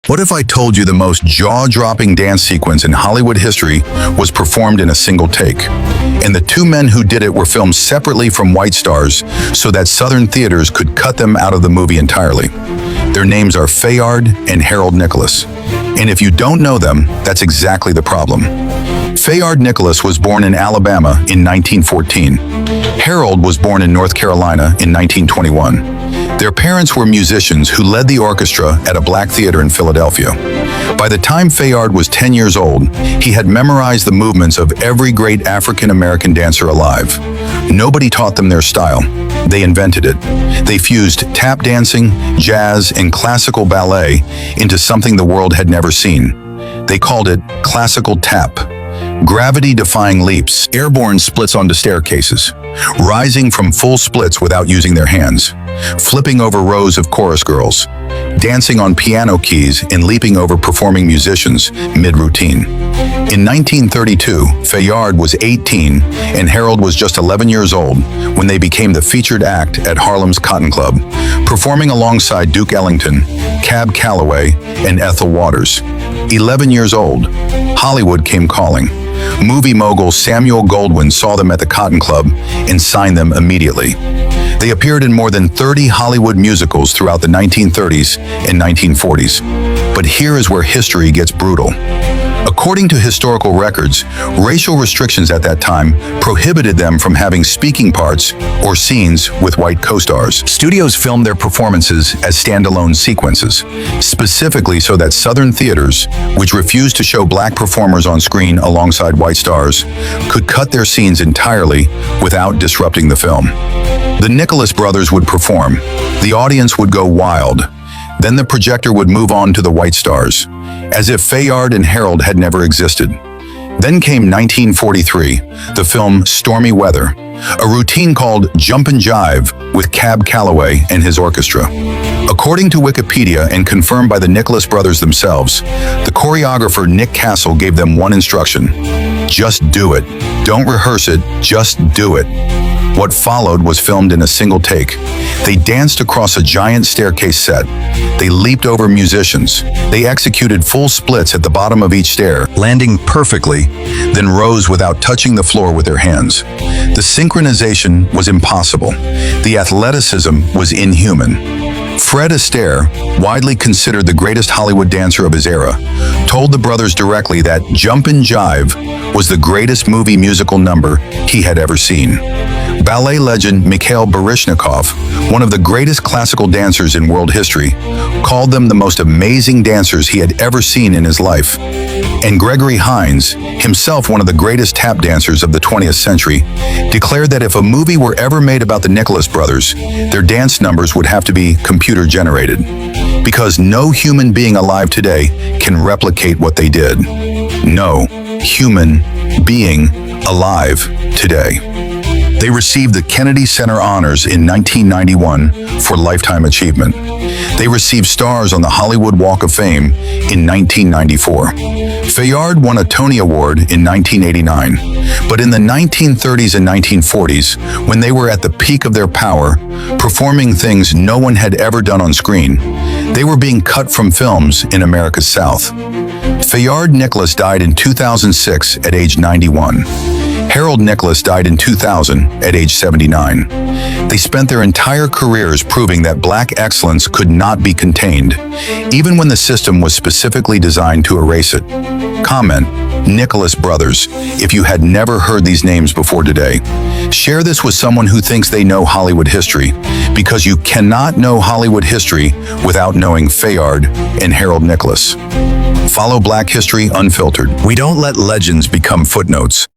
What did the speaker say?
What if I told you the most jaw-dropping dance sequence in Hollywood history was performed in a single take? And the two men who did it were filmed separately from White Stars so that Southern theaters could cut them out of the movie entirely. Their names are Fayard and Harold Nicholas. And if you don't know them, that's exactly the problem. Fayard Nicholas was born in Alabama in 1914. Harold was born in North Carolina in 1921. Their parents were musicians who led the orchestra at a black theater in Philadelphia. By the time Fayard was 10 years old, he had memorized the movements of every great African-American dancer alive. Nobody taught them their style. They invented it. They fused tap dancing, jazz, and classical ballet into something the world had never seen. They called it classical tap. Gravity-defying leaps, airborne splits onto staircases, rising from full splits without using their hands, flipping over rows of chorus girls, dancing on piano keys and leaping over performing musicians mid-routine. In 1932, Fayard was 18 and Harold was just 11 years old when they became the featured act at Harlem's Cotton Club, performing alongside Duke Ellington, Cab Calloway, and Ethel Waters. 11 years old, Hollywood came calling. Movie mogul Samuel Goldwyn saw them at the Cotton Club and signed them immediately. They appeared in more than 30 Hollywood musicals throughout the 1930s and 1940s. But here is where history gets brutal. According to historical records, racial restrictions at that time prohibited them from having speaking parts or scenes with white co-stars. Studios filmed their performances as standalone sequences, specifically so that Southern theaters, which refused to show black performers on screen alongside white stars, could cut their scenes entirely without disrupting the film. The Nicholas brothers would perform. The audience would go wild. Then the projector would move on to the white stars, as if Fayard and Harold had never existed. Then came 1943, the film Stormy Weather, a routine called Jumpin' Jive with Cab Calloway and his orchestra. According to Wikipedia and confirmed by the Nicholas brothers themselves, the choreographer Nick Castle gave them one instruction: just do it. Don't rehearse it, just do it. What followed was filmed in a single take. They danced across a giant staircase set. They leaped over musicians. They executed full splits at the bottom of each stair, landing perfectly, then rose without touching the floor with their hands. The synchronization was impossible. The athleticism was inhuman. Fred Astaire, widely considered the greatest Hollywood dancer of his era, told the brothers directly that Jumpin' Jive was the greatest movie musical number he had ever seen. Ballet legend Mikhail Baryshnikov, one of the greatest classical dancers in world history, called them the most amazing dancers he had ever seen in his life. And Gregory Hines, himself one of the greatest tap dancers of the 20th century, declared that if a movie were ever made about the Nicholas brothers, their dance numbers would have to be computer-generated, because no human being alive today can replicate what they did. No human being alive today. They received the Kennedy Center Honors in 1991 for Lifetime Achievement. They received stars on the Hollywood Walk of Fame in 1994. Fayard won a Tony Award in 1989. But in the 1930s and 1940s, when they were at the peak of their power, performing things no one had ever done on screen, they were being cut from films in America's South. Fayard Nicholas died in 2006 at age 91. Harold Nicholas died in 2000 at age 79. They spent their entire careers proving that black excellence could not be contained, even when the system was specifically designed to erase it. Comment, Nicholas Brothers, if you had never heard these names before today. Share this with someone who thinks they know Hollywood history, because you cannot know Hollywood history without knowing Fayard and Harold Nicholas. Follow Black History Unfiltered. We don't let legends become footnotes.